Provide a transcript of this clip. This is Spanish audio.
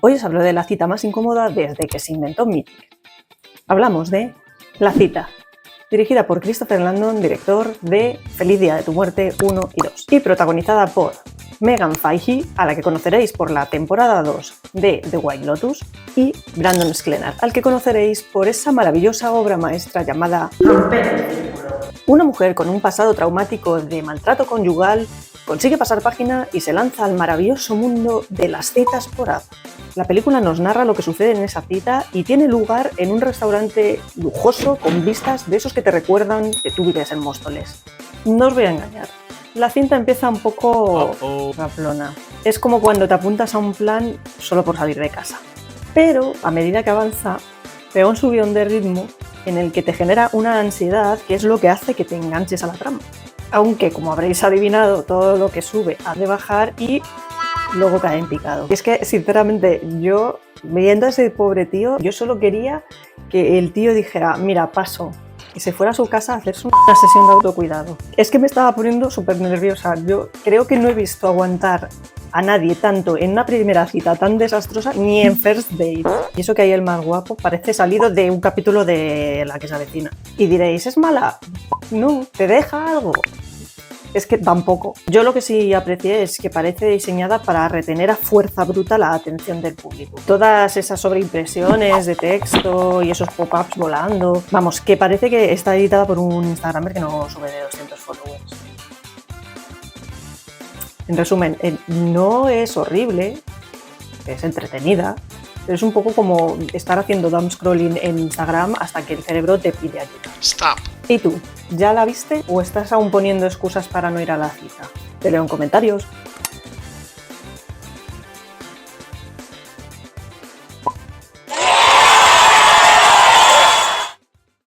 Hoy os hablo de la cita más incómoda desde que se inventó Meeting. Hablamos de La cita, dirigida por Christopher Landon, director de Feliz Día de tu Muerte 1 y 2, y protagonizada por Megan Fahey, a la que conoceréis por la temporada 2 de The White Lotus, y Brandon Sklenar, al que conoceréis por esa maravillosa obra maestra llamada Romper el Círculo. Una mujer con un pasado traumático de maltrato conyugal consigue pasar página y se lanza al maravilloso mundo de las citas por app. La película nos narra lo que sucede en esa cita y tiene lugar en un restaurante lujoso con vistas de esos que te recuerdan que tú vives en Móstoles. No os voy a engañar, la cinta empieza un poco raplona. Es como cuando te apuntas a un plan solo por salir de casa. Pero a medida que avanza, pega un subidón de ritmo en el que te genera una ansiedad que es lo que hace que te enganches a la trama. Aunque, como habréis adivinado, todo lo que sube ha de bajar y luego cae en picado. Y es que, sinceramente, yo, viendo a ese pobre tío, yo solo quería que el tío dijera, mira, paso, y se fuera a su casa a hacerse una sesión de autocuidado. Es que me estaba poniendo súper nerviosa. Yo creo que no he visto aguantar a nadie tanto en una primera cita tan desastrosa ni en First Date. Y eso que hay el más guapo parece salido de un capítulo de La que se avecina. Y diréis, ¿es mala? No, ¿te deja algo? Es que tampoco. Yo lo que sí aprecié es que parece diseñada para retener a fuerza bruta la atención del público. Todas esas sobreimpresiones de texto y esos pop-ups volando. Vamos, que parece que está editada por un Instagramer que no sube de 200 followers. En resumen, no es horrible, es entretenida, pero es un poco como estar haciendo down scrolling en Instagram hasta que el cerebro te pide ayuda. Stop. ¿Y tú? ¿Ya la viste o estás aún poniendo excusas para no ir a la cita? Te leo en comentarios.